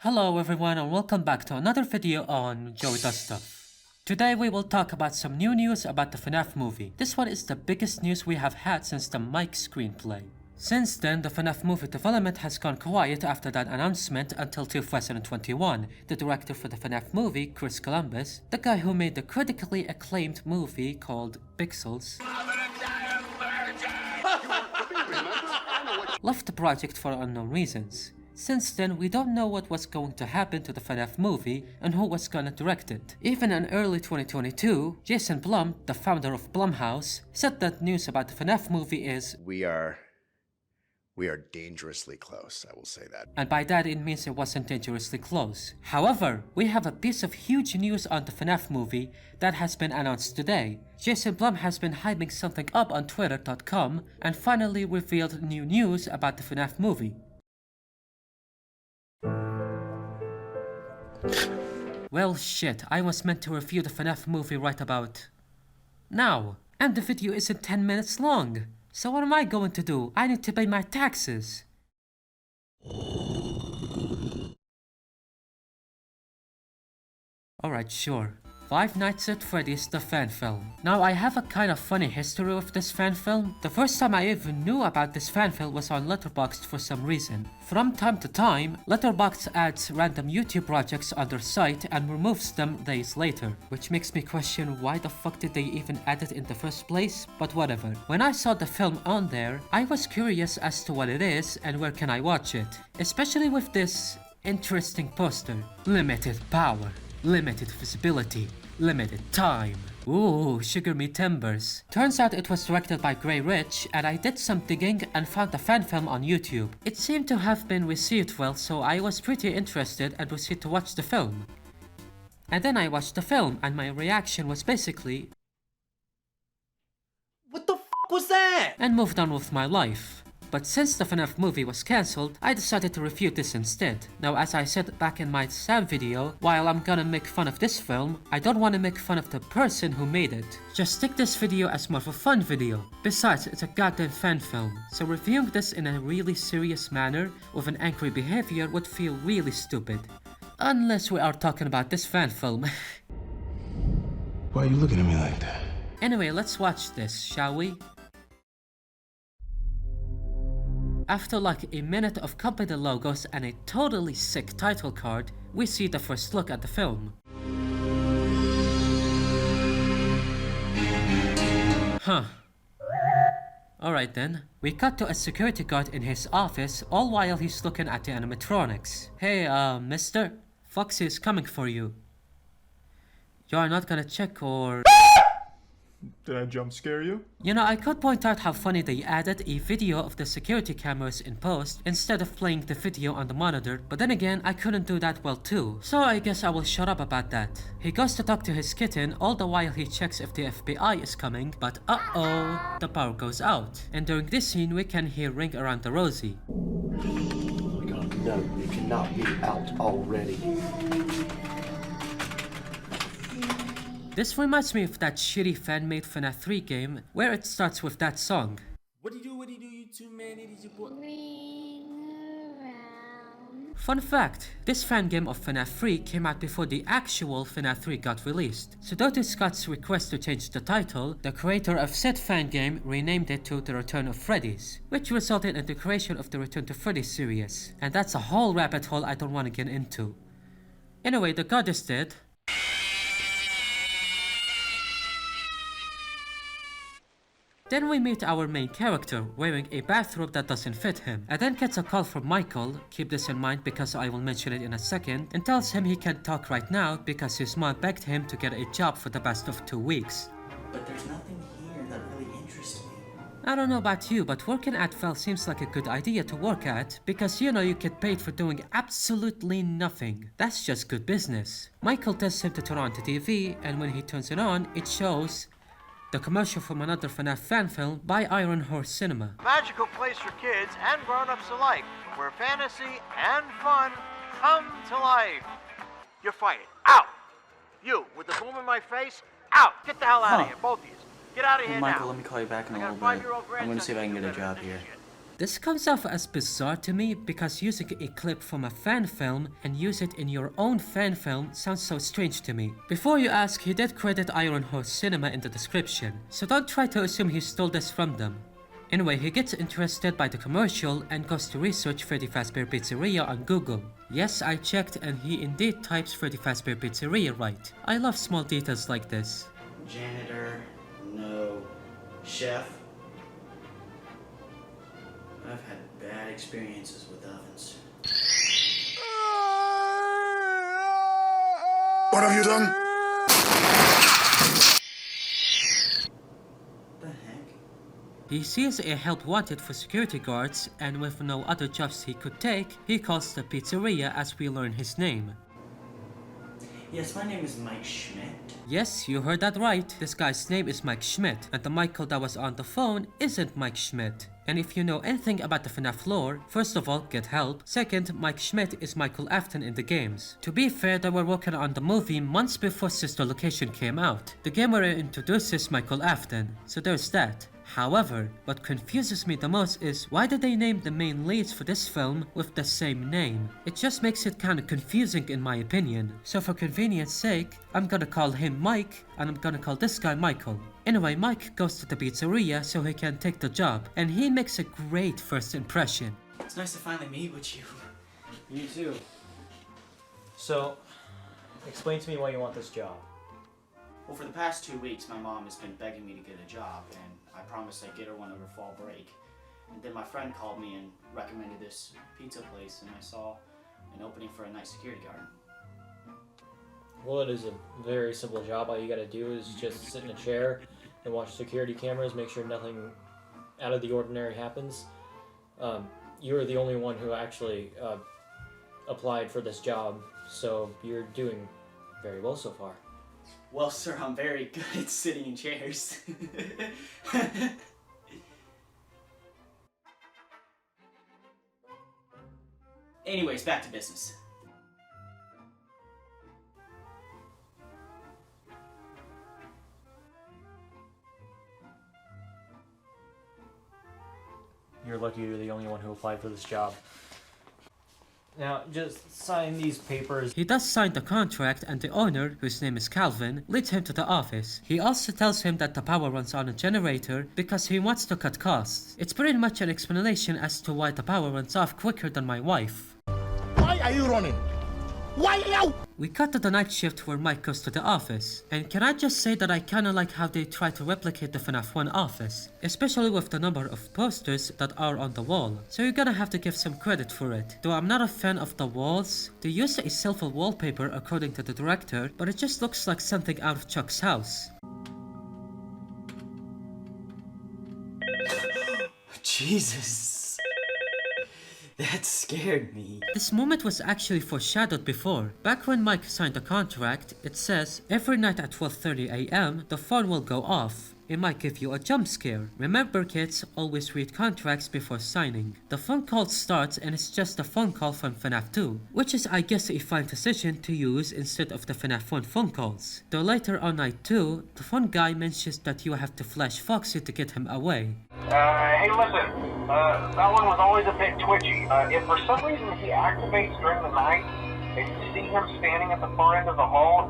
Hello everyone and welcome back to another video on JoeyDoesShow. Today we will talk about some new news about the FNaF movie. This one is the biggest news we have had since the Mike screenplay. Since then, the FNaF movie development has gone quiet after that announcement until 2021. The director for the FNaF movie, Chris Columbus, the guy who made the critically acclaimed movie called Pixels, left the project for unknown reasons. Since then, we don't know what was going to happen to the FNaF movie and who was gonna direct it. Even in early 2022, Jason Blum, the founder of Blumhouse, said that news about the FNaF movie is We are dangerously close, I will say that. And by that it means it wasn't dangerously close. However, we have a piece of huge news on the FNaF movie that has been announced today. Jason Blum has been hyping something up on twitter.com and finally revealed new news about the FNaF movie. Well shit, I was meant to review the FNaF movie right about now. And the video isn't 10 minutes long. So what am I going to do? I need to pay my taxes. Alright, sure. Five Nights at Freddy's the fan film. Now I have a kind of funny history with this fan film. The first time I even knew about this fan film was on Letterboxd for some reason. From time to time, Letterboxd adds random YouTube projects on their site and removes them days later, which makes me question why the fuck did they even add it in the first place, but whatever. When I saw the film on there, I was curious as to what it is and where can I watch it, especially with this interesting poster. Limited power, limited visibility, limited time. Ooh, sugar me timbers. Turns out it was directed by Gray Rich, and I did some digging and found the fan film on YouTube. It seemed to have been received well, so I was pretty interested and proceeded to watch the film. And then I watched the film, and my reaction was basically, What the f was that? and moved on with my life. But since the FNaF movie was cancelled, I decided to review this instead. Now, as I said back in my Sam video, while I'm gonna make fun of this film, I don't want to make fun of the person who made it. Just take this video as more of a fun video. Besides, it's a goddamn fan film, so reviewing this in a really serious manner with an angry behavior would feel really stupid. Unless we are talking about this fan film. Why are you looking at me like that? Anyway, let's watch this, shall we? After like a minute of company logos and a totally sick title card, we see the first look at the film. Huh. Alright then. We cut to a security guard in his office, all while he's looking at the animatronics. Hey, mister, Foxy is coming for you. You are not gonna check or... Did I jump scare you? You know, I could point out how funny they added a video of the security cameras in post instead of playing the video on the monitor, but then again, I couldn't do that well too, so I guess I will shut up about that. He goes to talk to his kitten all the while he checks if the FBI is coming, but uh-oh, the power goes out. And during this scene, we can hear Ring Around the Rosie. No, it cannot be out already. This reminds me of that shitty fan-made FNaF 3 game where it starts with that song. What do you two man idiots, your boy? Ring around. Fun fact, this fan game of FNaF 3 came out before the actual FNaF 3 got released. So due to Scott's request to change the title, the creator of said fan game renamed it to The Return of Freddy's, which resulted in the creation of the Return to Freddy's series. And that's a whole rabbit hole I don't want to get into. Anyway, the god is dead. Then we meet our main character, wearing a bathrobe that doesn't fit him, and then gets a call from Michael, keep this in mind because I will mention it in a second, and tells him he can't talk right now because his mom begged him to get a job for the past of 2 weeks. But there's nothing here that really interests me. I don't know about you, but working at Fel seems like a good idea to work at, because you know you get paid for doing absolutely nothing. That's just good business. Michael tells him to turn on the TV, and when he turns it on, it shows the commercial from another FNaF fan film by Iron Horse Cinema. Magical place for kids and grown-ups alike, where fantasy and fun come to life. You're fighting. Out! You, with the boom in my face, out! Get the hell out of here, both of you. Get out of here Michael, now. let me call you back in a I got little a bit. 5-year-old I'm gonna see if I can get a grandson job who's here. better than this shit. This comes off as bizarre to me because using a clip from a fan film and use it in your own fan film sounds so strange to me. Before you ask, he did credit Iron Horse Cinema in the description, so don't try to assume he stole this from them. Anyway, he gets interested by the commercial and goes to research Freddy Fazbear Pizzeria on Google. Yes, I checked and he indeed types Freddy Fazbear Pizzeria right. I love small details like this. Janitor, no. Chef. I've had bad experiences with ovens. What have you done? He sees a help wanted for security guards, and with no other jobs he could take, he calls the pizzeria as we learn his name. Yes, my name is Mike Schmidt. Yes, you heard that right. This guy's name is Mike Schmidt, and the Michael that was on the phone isn't Mike Schmidt. And if you know anything about the FNAF lore, first of all, get help. Second, Mike Schmidt is Michael Afton in the games. To be fair, they were working on the movie months before Sister Location came out. The game where it introduces Michael Afton, so there's that. However, what confuses me the most is why did they name the main leads for this film with the same name? It just makes it kinda confusing in my opinion. So for convenience sake, I'm gonna call him Mike and I'm gonna call this guy Michael. Anyway, Mike goes to the pizzeria so he can take the job, and he makes a great first impression. It's nice to finally meet with you. You too. So, explain to me why you want this job. Well, for the past 2 weeks, my mom has been begging me to get a job, and I promised I'd get her one over fall break. And then my friend called me and recommended this pizza place, and I saw an opening for a night security guard. Well, it is a very simple job. All you gotta do is just sit in a chair and watch security cameras, make sure nothing out of the ordinary happens. You're the only one who actually applied for this job, so you're doing very well so far. Well, sir, I'm very good at sitting in chairs. Anyways, back to business. You're lucky you're the only one who applied for this job. Now, just sign these papers. He does sign the contract, and the owner, whose name is Calvin, leads him to the office. He also tells him that the power runs on a generator because he wants to cut costs. It's pretty much an explanation as to why the power runs off quicker than my wife. Why are you running? Why now? We cut to the night shift where Mike goes to the office, and can I just say that I kinda like how they try to replicate the FNAF 1 office, especially with the number of posters that are on the wall, so you're gonna have to give some credit for it. Though I'm not a fan of the walls, they used a silver wallpaper according to the director, but it just looks like something out of Chuck's house. Jesus. That scared me. This moment was actually foreshadowed before. Back when Mike signed the contract, it says, every night at 12:30 AM, the phone will go off. It might give you a jump scare. Remember kids, always read contracts before signing. The phone call starts and it's just a phone call from FNAF 2, which is I guess a fine decision to use instead of the FNAF 1 phone calls. Though later on night 2, the phone guy mentions that you have to flash Foxy to get him away. Hey listen, that one was always a bit twitchy. If for some reason he activates during the night, and you see him standing at the far end of the hall,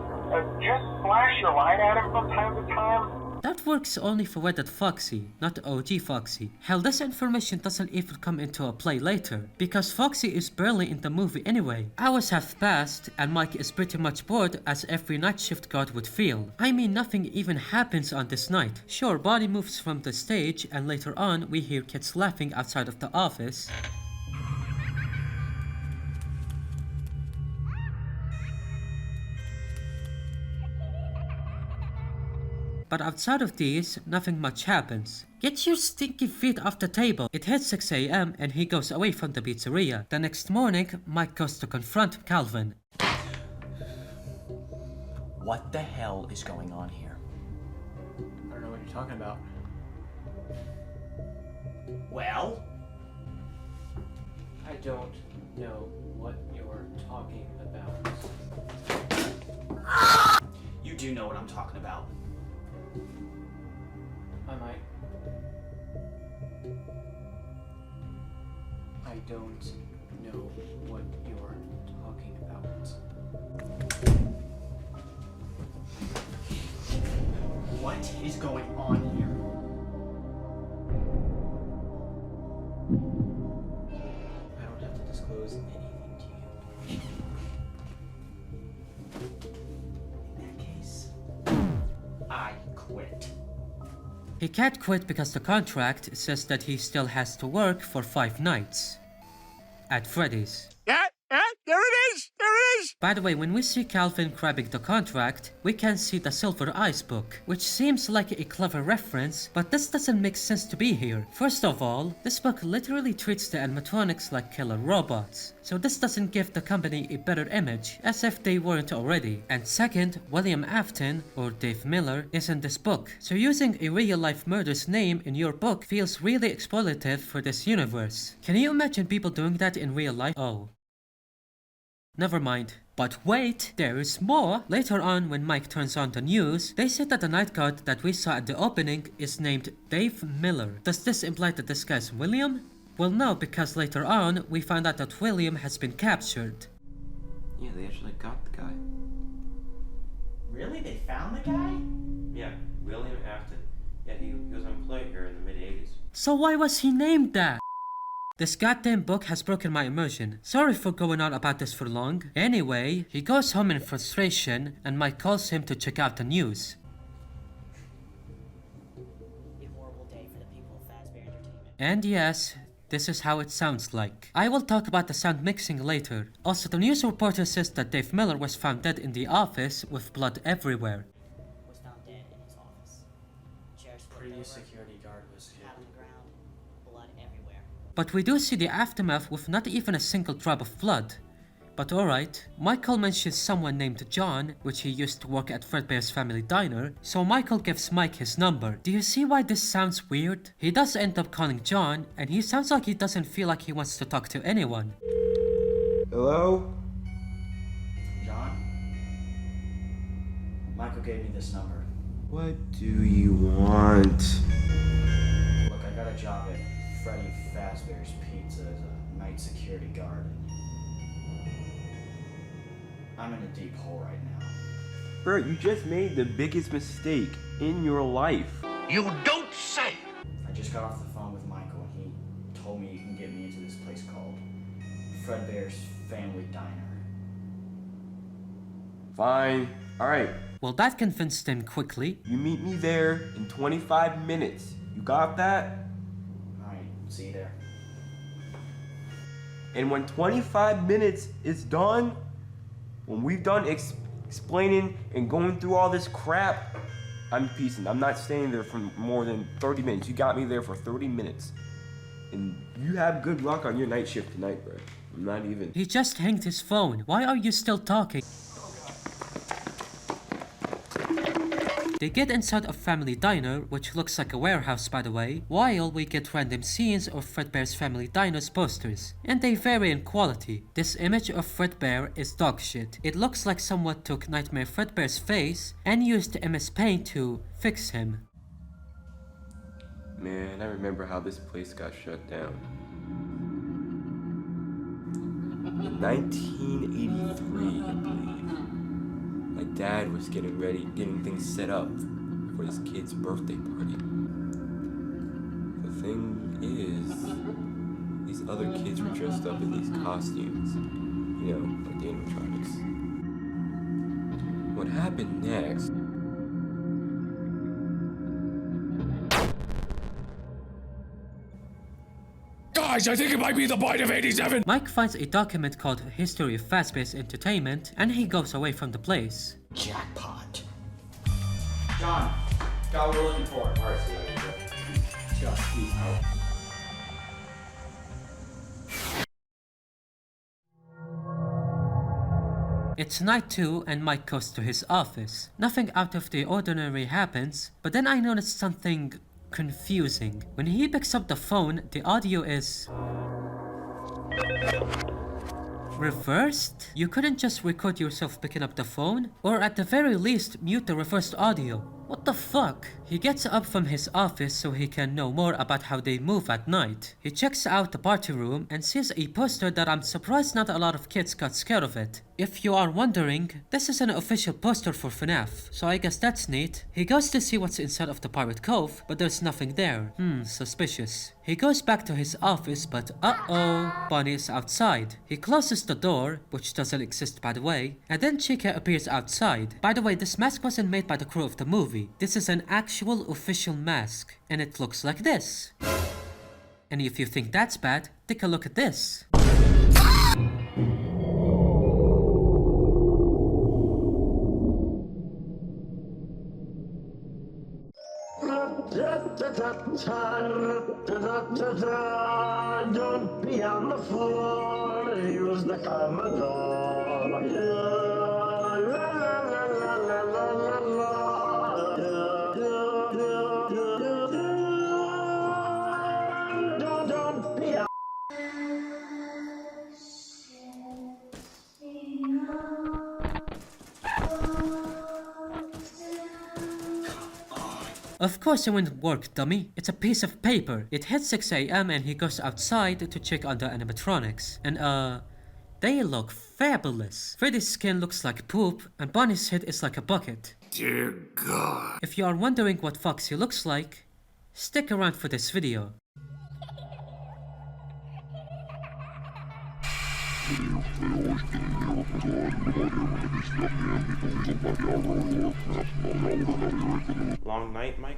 just flash your light at him from time to time. That works only for wedded Foxy, not OG Foxy. Hell, this information doesn't even come into a play later, because Foxy is barely in the movie anyway. Hours have passed, and Mike is pretty much bored as every night shift guard would feel. I mean, nothing even happens on this night. Sure, Bonnie moves from the stage, and later on, we hear kids laughing outside of the office. But outside of these, nothing much happens. Get your stinky feet off the table. It hits 6 AM and he goes away from the pizzeria. The next morning, Mike goes to confront Calvin. What the hell is going on here? I don't know what you're talking about. Well? I don't know what you're talking about. You do know what I'm talking about. I might. don't know what you're talking about. What is going on here? I don't have to disclose anything to you. In that case, I quit. He can't quit because the contract says that he still has to work for 5 nights at Freddy's. There it is! There it is! By the way, when we see Calvin grabbing the contract, we can see the Silver Eyes book, which seems like a clever reference, but this doesn't make sense to be here. First of all, this book literally treats the animatronics like killer robots, so this doesn't give the company a better image, as if they weren't already. And second, William Afton, or Dave Miller, is in this book, so using a real-life murder's name in your book feels really exploitative for this universe. Can you imagine people doing that in real life? Oh. Never mind. But wait, there is more! Later on, when Mike turns on the news, they said that the night guard that we saw at the opening is named Dave Miller. Does this imply that this guy's William? Well, no, because later on, we find out that William has been captured. Yeah, they actually got the guy. Really? They found the guy? Yeah, William Afton. Yeah, he was employed here in the mid-80s. So why was he named that? This goddamn book has broken my immersion. Sorry for going on about this for long. Anyway, he goes home in frustration and Mike calls him to check out the news. A horrible day for the people of Fazbear Entertainment. And yes, this is how it sounds like. I will talk about the sound mixing later. Also, the news reporter says that Dave Miller was found dead in the office with blood everywhere. Was found dead in his office. Chairs flipped Previous over, security guard was hat on killed. the ground, blood everywhere. But we do see the aftermath with not even a single drop of blood. But alright, Michael mentions someone named John, which he used to work at Fredbear's Family Diner, so Michael gives Mike his number. Do you see why this sounds weird? He does end up calling John, and he sounds like he doesn't feel like he wants to talk to anyone. Hello? John? Michael gave me this number. What do you want? Look, I got a job at Freddy Fazbear's Pizza as a night security guard. I'm in a deep hole right now. Bert, you just made the biggest mistake in your life. You don't say! I just got off the phone with Michael and he told me he can get me into this place called Fredbear's Family Diner. Fine. Alright. Well, that convinced him quickly. You meet me there in 25 minutes. You got that? Alright, see you there. And when 25 minutes is done, when we've done explaining and going through all this crap, I'm peacing. I'm not staying there for more than 30 minutes. You got me there for 30 minutes. And you have good luck on your night shift tonight, bro. I'm not even... He just hanged his phone. Why are you still talking? They get inside a family diner, which looks like a warehouse by the way, while we get random scenes of Fredbear's Family Diner's posters, and they vary in quality. This image of Fredbear is dog shit. It looks like someone took Nightmare Fredbear's face and used MS Paint to fix him. Man, I remember how this place got shut down. In 1983, I believe. My dad was getting things set up for his kid's birthday party. The thing is, these other kids were dressed up in these costumes, you know, like the animatronics. What happened next? Guys, I think it might be the bite of 87! Mike finds a document called History of Fazbear's Entertainment, and he goes away from the place. Jackpot. John, got what we're looking for. Alright, see you later. Just be out. It's night 2 and Mike goes to his office. Nothing out of the ordinary happens, but then I noticed something confusing. When he picks up the phone, the audio is... reversed? You couldn't just record yourself picking up the phone? Or at the very least, mute the reversed audio. What the fuck? He gets up from his office so he can know more about how they move at night. He checks out the party room and sees a poster that I'm surprised not a lot of kids got scared of it. If you are wondering, this is an official poster for FNAF, so I guess that's neat. He goes to see what's inside of the Pirate Cove, but there's nothing there. Suspicious. He goes back to his office, but uh-oh, Bonnie is outside. He closes the door, which doesn't exist by the way, and then Chica appears outside. By the way, this mask wasn't made by the crew of the movie. This is an actual official mask, and it looks like this. And if you think that's bad, take a look at this. Don't be on the floor, use the Commodore. Don't be on. Of course it wouldn't work, dummy. It's a piece of paper. It hits 6 AM and he goes outside to check on the animatronics. And they look fabulous. Freddy's skin looks like poop and Bonnie's head is like a bucket. Dear God. If you are wondering what Foxy looks like, stick around for this video. Long night, Mike?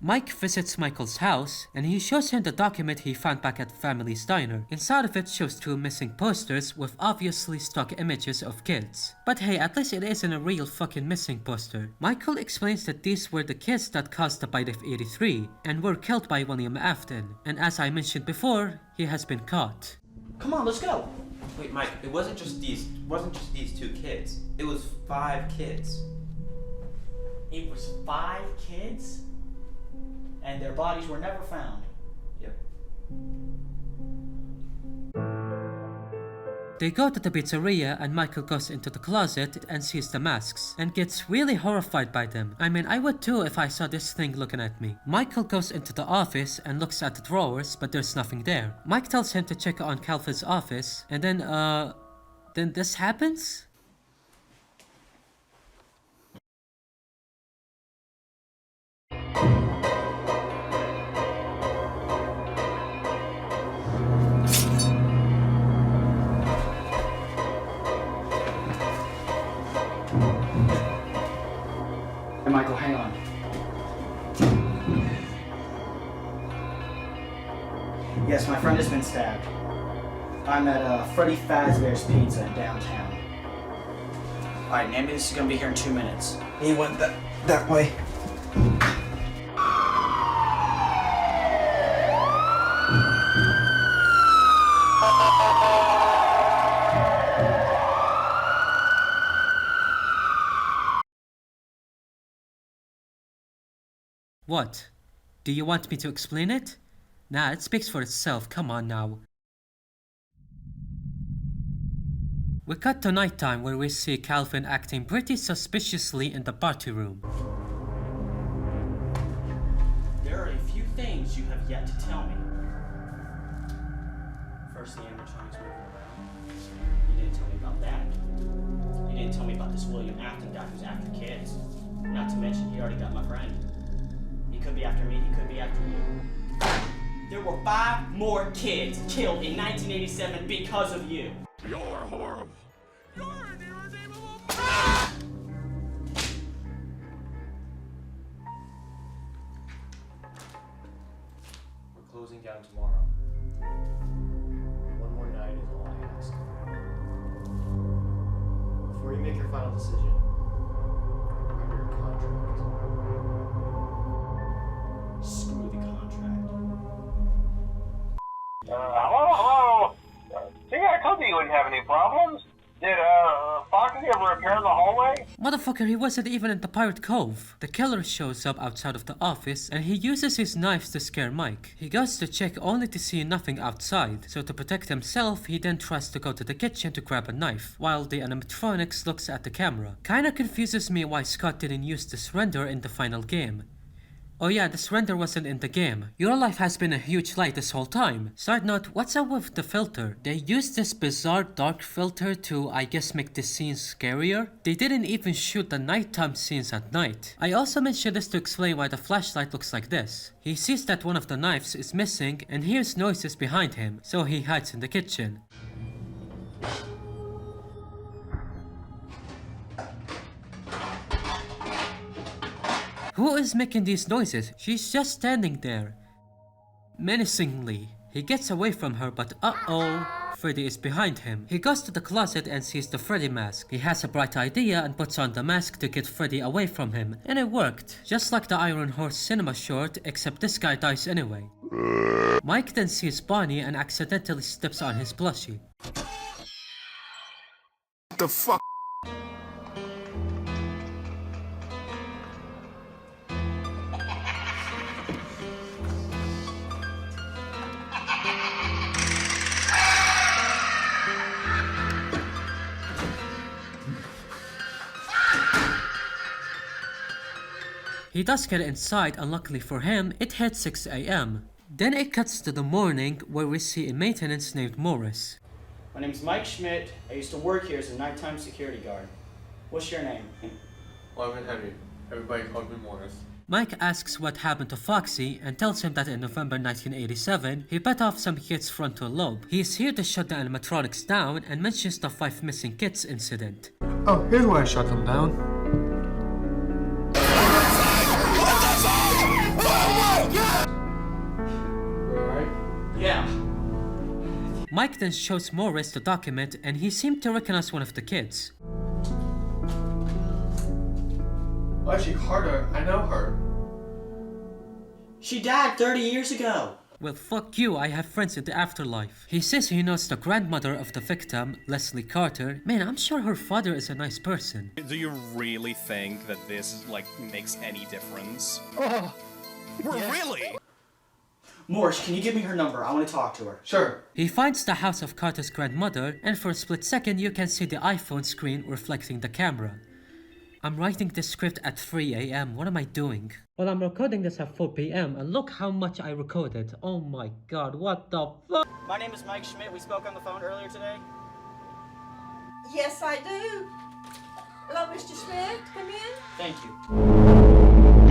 Mike visits Michael's house and he shows him the document he found back at Family's Diner. Inside of it shows 2 missing posters with obviously stock images of kids. But hey, at least it isn't a real fucking missing poster. Michael explains that these were the kids that caused the bite of 83 and were killed by William Afton. And as I mentioned before, he has been caught. Come on, let's go. Wait, Mike, it wasn't just these 2 kids. It was 5 kids. It was 5 kids? And their bodies were never found. Yep. They go to the pizzeria and Michael goes into the closet and sees the masks and gets really horrified by them. I mean, I would too if I saw this thing looking at me. Michael goes into the office and looks at the drawers, but there's nothing there. Mike tells him to check on Calvin's office and then this happens? Hey, Michael, hang on. Yes, my friend has been stabbed. I'm at Freddy Fazbear's Pizza in downtown. Alright, an ambulance is gonna be here in 2 minutes. He went that way. What? Do you want me to explain it? Nah, it speaks for itself, come on now. We cut to nighttime where we see Calvin acting pretty suspiciously in the party room. There are a few things you have yet to tell me. First, the animatronics moving around. You didn't tell me about that. You didn't tell me about this William Afton guy who's after kids. Not to mention, he already got my friend. He could be after me, he could be after you. There were 5 more kids killed in 1987 because of you. You're horrible. You're an irredeemable. We're closing down tomorrow. One more night is all I ask. Before you make your final decision, remember your contract. Screw the contract. Hello? See, I told you wouldn't have any problems. Did Foxy ever appear in the hallway? Motherfucker, he wasn't even in the Pirate Cove. The killer shows up outside of the office and he uses his knives to scare Mike. He goes to check only to see nothing outside, so to protect himself, he then tries to go to the kitchen to grab a knife, while the animatronics looks at the camera. Kinda confuses me why Scott didn't use this render in the final game. Oh yeah, this render wasn't in the game. Your life has been a huge light this whole time. Side note, what's up with the filter? They used this bizarre dark filter to, I guess, make the scenes scarier. They didn't even shoot the nighttime scenes at night. I also mentioned this to explain why the flashlight looks like this. He sees that one of the knives is missing and hears noises behind him, so he hides in the kitchen. Who is making these noises? She's just standing there. Menacingly. He gets away from her, but uh-oh, Freddy is behind him. He goes to the closet and sees the Freddy mask. He has a bright idea and puts on the mask to get Freddy away from him. And it worked. Just like the Iron Horse cinema short, except this guy dies anyway. Mike then sees Bonnie and accidentally steps on his plushie. What the fuck? He does get inside and luckily for him, it hits 6 AM. Then it cuts to the morning where we see a maintenance named Morris. My name's Mike Schmidt. I used to work here as a nighttime security guard. What's your name? Marvin Henry. Everybody calls me Morris. Mike asks what happened to Foxy and tells him that in November 1987, he bit off some kid's frontal lobe. He is here to shut the animatronics down and mentions the 5 missing kids incident. Oh, here's why I shut them down. Yeah. Mike then shows Morris the document and he seemed to recognize one of the kids. Oh, actually, Carter, I know her. She died 30 years ago. Well, fuck you, I have friends in the afterlife. He says he knows the grandmother of the victim, Leslie Carter. Man, I'm sure her father is a nice person. Do you really think that this, makes any difference? Oh, really? Morris, can you give me her number? I want to talk to her. Sure. He finds the house of Carter's grandmother, and for a split second you can see the iPhone screen reflecting the camera. I'm writing this script at 3 AM, what am I doing? Well, I'm recording this at 4 PM, and look how much I recorded. Oh my god, what the fuck? My name is Mike Schmidt. We spoke on the phone earlier today. Yes, I do. Hello, Mr. Schmidt. Come in. Thank you.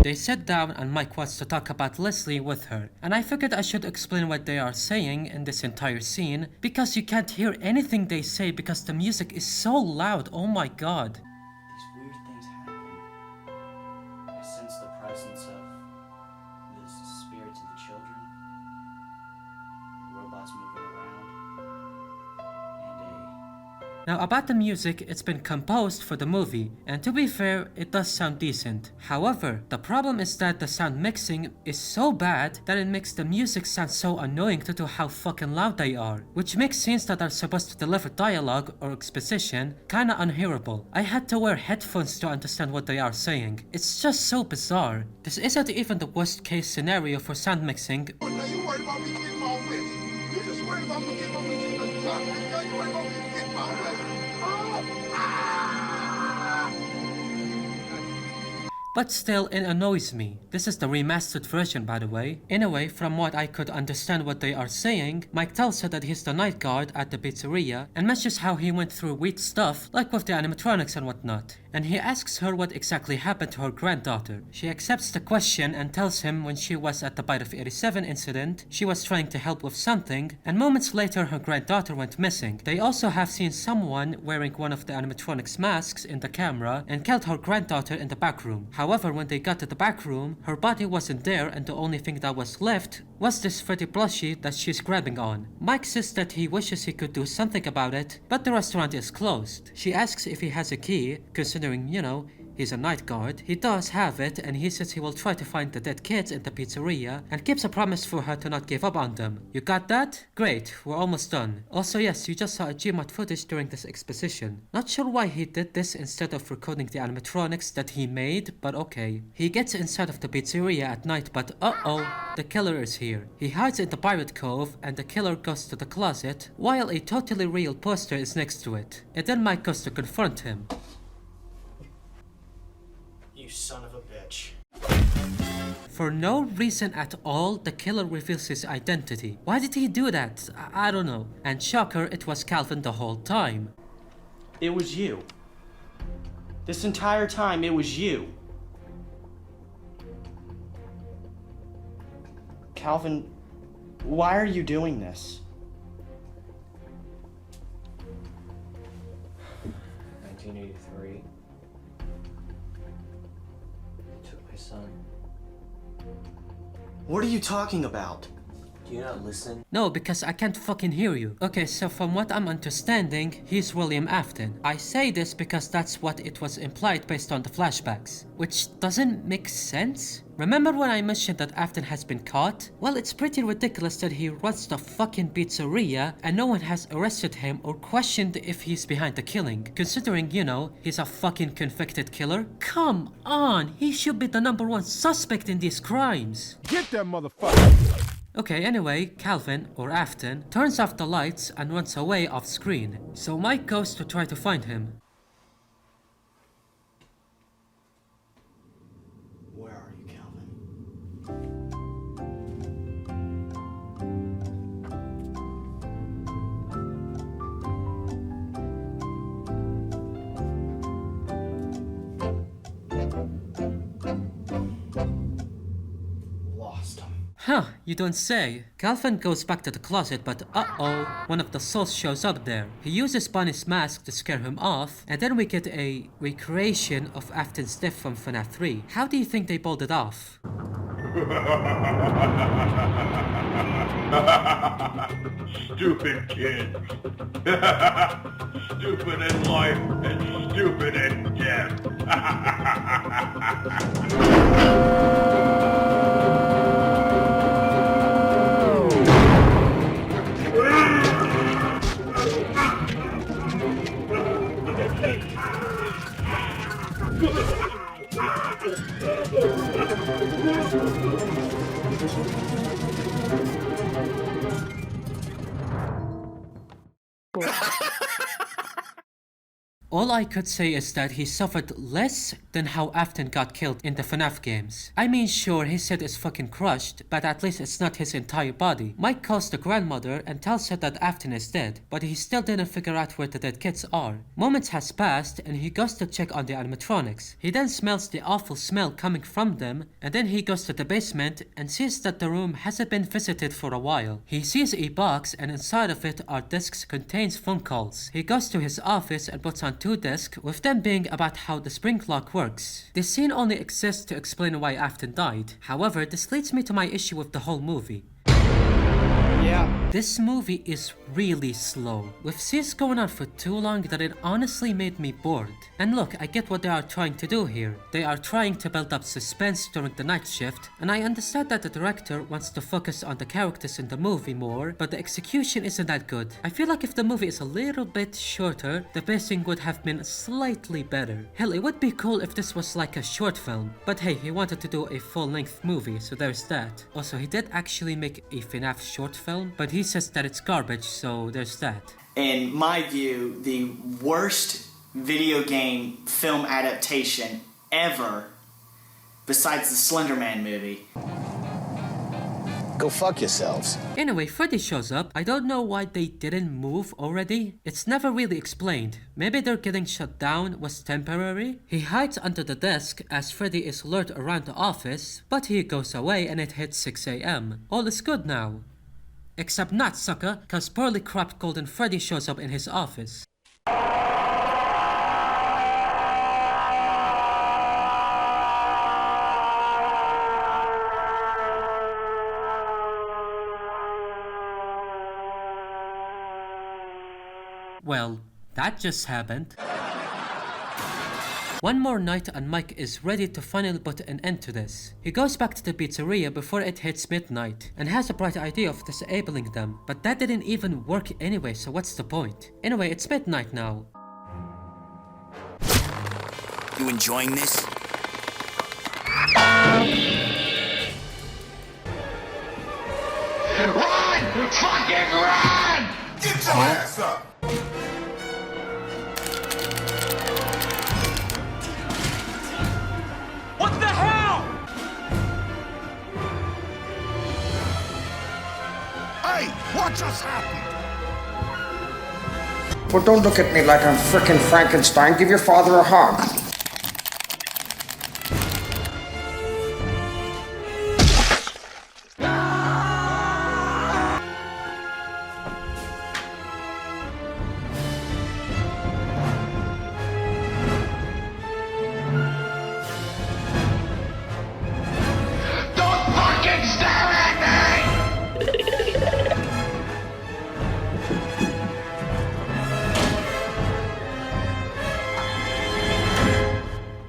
They sit down and Mike wants to talk about Leslie with her, and I figured I should explain what they are saying in this entire scene, because you can't hear anything they say because the music is so loud, oh my god. These weird things happen. I sense the presence of the spirits of the children, robots moving around, Now about the music, it's been composed for the movie, and to be fair, it does sound decent. However, the problem is that the sound mixing is so bad that it makes the music sound so annoying due to how fucking loud they are, which makes scenes that are supposed to deliver dialogue or exposition kinda unhearable. I had to wear headphones to understand what they are saying. It's just so bizarre. This isn't even the worst case scenario for sound mixing. Now you worried about me getting my wish. You just worried about me getting my wish in the truck. Now you worried about me getting my wish. But still, it annoys me. This is the remastered version, by the way. Anyway, from what I could understand what they are saying, Mike tells her that he's the night guard at the pizzeria and mentions how he went through weird stuff, like with the animatronics and whatnot. And he asks her what exactly happened to her granddaughter. She accepts the question and tells him when she was at the Bite of 87 incident, she was trying to help with something, and moments later her granddaughter went missing. They also have seen someone wearing one of the animatronics masks in the camera and killed her granddaughter in the back room. However, when they got to the back room, her body wasn't there and the only thing that was left was this Freddy plushie that she's grabbing on. Mike says that he wishes he could do something about it, but the restaurant is closed. She asks if he has a key, considering, you know, He's a night guard. He does have it, and he says he will try to find the dead kids in the pizzeria and keeps a promise for her to not give up on them. You got that? Great, we're almost done. Also, yes, you just saw a Gmod footage during this exposition. Not sure why he did this instead of recording the animatronics that he made, but okay. He gets inside of the pizzeria at night, but uh-oh, the killer is here. He hides in the pirate cove, and the killer goes to the closet, while a totally real poster is next to it. And then Mike goes to confront him. You son of a bitch. For no reason at all, the killer reveals his identity. Why did he do that? I don't know. And shocker, it was Calvin the whole time. It was you. This entire time, it was you. Calvin, why are you doing this? 1983. They took my son. What are you talking about? Do you not listen? No, because I can't fucking hear you. Okay, so from what I'm understanding, he's William Afton. I say this because that's what it was implied based on the flashbacks, which doesn't make sense. Remember when I mentioned that Afton has been caught? Well, it's pretty ridiculous that he runs the fucking pizzeria and no one has arrested him or questioned if he's behind the killing, considering, you know, he's a fucking convicted killer. Come on, he should be the #1 suspect in these crimes. Get that motherfucker! Okay, anyway, Calvin, or Afton, turns off the lights and runs away off screen. So Mike goes to try to find him. Where are you, Calvin? Lost him. Huh, you don't say. Calvin goes back to the closet, but uh-oh, one of the souls shows up there. He uses Bonnie's mask to scare him off, and then we get a recreation of Afton's death from FNAF 3. How do you think they pulled it off? Stupid kids. Stupid in life and stupid in death. All I could say is that he suffered less than how Afton got killed in the FNAF games. I mean, sure, his head is fucking crushed, but at least it's not his entire body. Mike calls the grandmother and tells her that Afton is dead, but he still didn't figure out where the dead kids are. Moments has passed and he goes to check on the animatronics. He then smells the awful smell coming from them, and then he goes to the basement and sees that the room hasn't been visited for a while. He sees a box and inside of it are discs contains phone calls. He goes to his office and puts on 2 discs, with them being about how the spring clock works. This scene only exists to explain why Afton died. However, this leads me to my issue with the whole movie. Yeah. This movie is really slow, with scenes going on for too long that it honestly made me bored. And look, I get what they are trying to do here. They are trying to build up suspense during the night shift, and I understand that the director wants to focus on the characters in the movie more, but the execution isn't that good. I feel like if the movie is a little bit shorter, the pacing would have been slightly better. Hell, it would be cool if this was like a short film, but hey, he wanted to do a full-length movie, so there's that. Also, he did actually make a FNAF short film, but he says that it's garbage, so there's that. In my view, the worst video game film adaptation ever, besides the Slender Man movie. Go fuck yourselves. Anyway, Freddy shows up. I don't know why they didn't move already. It's never really explained. Maybe their getting shut down was temporary. He hides under the desk as Freddy is lured around the office, but he goes away and it hits 6 AM. All is good now. Except not, sucker, cause poorly cropped Golden Freddy shows up in his office. Well, that just happened. One more night and Mike is ready to finally put an end to this. He goes back to the pizzeria before it hits midnight and has a bright idea of disabling them, but that didn't even work anyway, so what's the point? Anyway, it's midnight now. You enjoying this? Run! Fucking run! Get your ass up! What the hell? Hey, watch us happen! Well, don't look at me like I'm frickin' Frankenstein. Give your father a hug.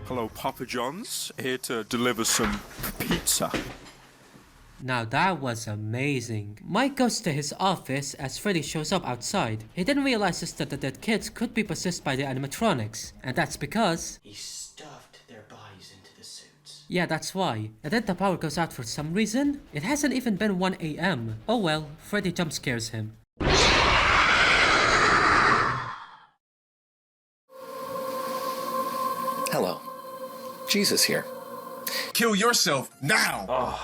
Hello, Papa John's. Here to deliver some pizza. Now that was amazing. Mike goes to his office as Freddy shows up outside. He didn't realize that the dead kids could be possessed by the animatronics, and that's because He stuffed their bodies into the suits. yeah, that's why. And then the power goes out for some reason. It hasn't even been 1 AM. Oh well, Freddy jump scares him. Hello. Jesus here. Kill yourself now!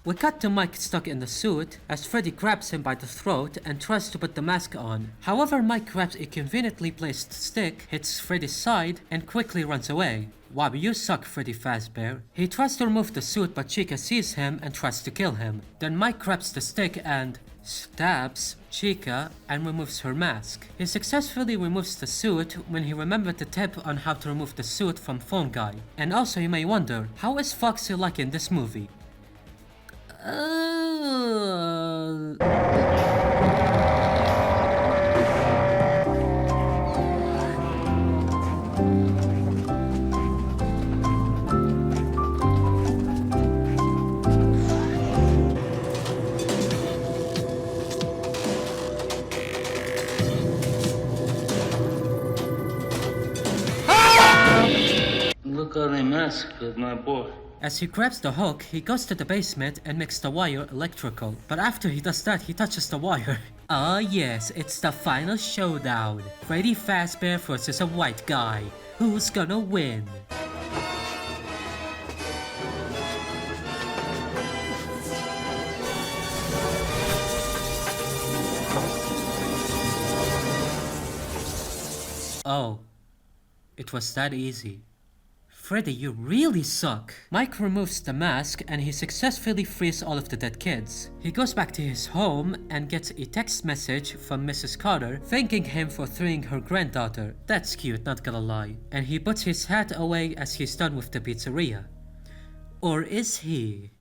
We cut to Mike stuck in the suit as Freddy grabs him by the throat and tries to put the mask on. However, Mike grabs a conveniently placed stick, hits Freddy's side, and quickly runs away. Wow, you suck, Freddy Fazbear. He tries to remove the suit, but Chica sees him and tries to kill him. Then Mike grabs the stick and stabs Chica and removes her mask. He successfully removes the suit when he remembered the tip on how to remove the suit from Phone Guy. And also you may wonder, how is Foxy like in this movie? Look how they mess with my boy. As he grabs the hook, he goes to the basement and makes the wire electrical. But after he does that, he touches the wire. Ah yes, it's the final showdown. Freddy Fazbear versus a white guy. Who's gonna win? Oh, it was that easy. Freddy, you really suck. Mike removes the mask and he successfully frees all of the dead kids. He goes back to his home and gets a text message from Mrs. Carter thanking him for freeing her granddaughter. That's cute, not gonna lie. And he puts his hat away as he's done with the pizzeria. Or is he?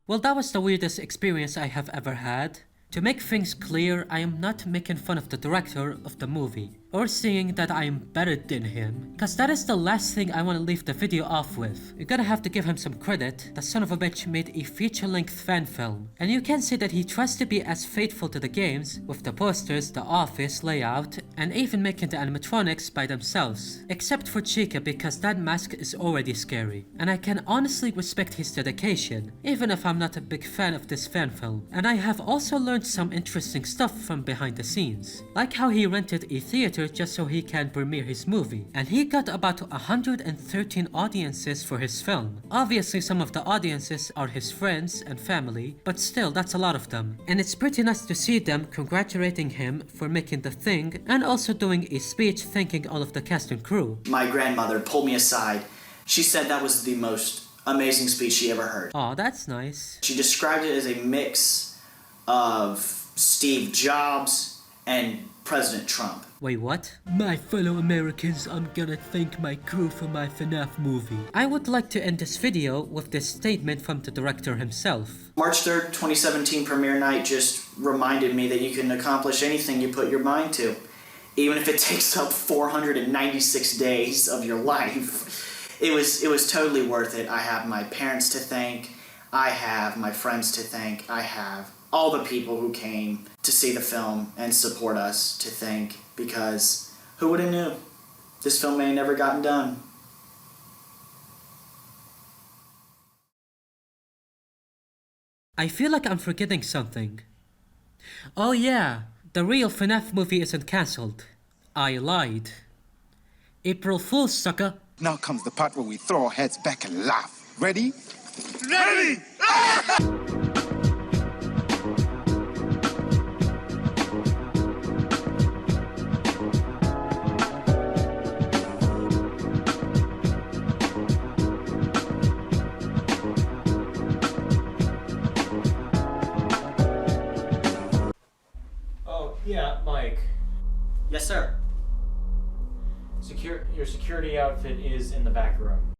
Well, that was the weirdest experience I have ever had. To make things clear, I am not making fun of the director of the movie, or saying that I am better than him, cause that is the last thing I want to leave the video off with. You're gonna have to give him some credit. The son of a bitch made a feature-length fan film, and you can see that he tries to be as faithful to the games, with the posters, the office layout, and even making the animatronics by themselves. Except for Chica, because that mask is already scary, and I can honestly respect his dedication, even if I'm not a big fan of this fan film. And I have also learned some interesting stuff from behind the scenes, like how he rented a theater just so he can premiere his movie, and he got about 113 audiences for his film. Obviously some of the audiences are his friends and family, but still that's a lot of them, and it's pretty nice to see them congratulating him for making the thing and also doing a speech thanking all of the cast and crew. My grandmother pulled me aside. She said that was the most amazing speech she ever heard. Aw, that's nice. She described it as a mix of Steve Jobs and President Trump. Wait, what? My fellow Americans, I'm gonna thank my crew for my FNaF movie. I would like to end this video with this statement from the director himself. March 3rd, 2017 premiere night just reminded me that you can accomplish anything you put your mind to, even if it takes up 496 days of your life. It was totally worth it. I have my parents to thank, I have my friends to thank, I have all the people who came to see the film and support us to thank, because who would have knew? This film may have never gotten done. I feel like I'm forgetting something. Oh yeah, the real FNaF movie isn't cancelled. I lied. April Fool's, sucker. Now comes the part where we throw our heads back and laugh. Ready? Ready! Oh, yeah, Mike. Yes, sir. Your security outfit is in the back room.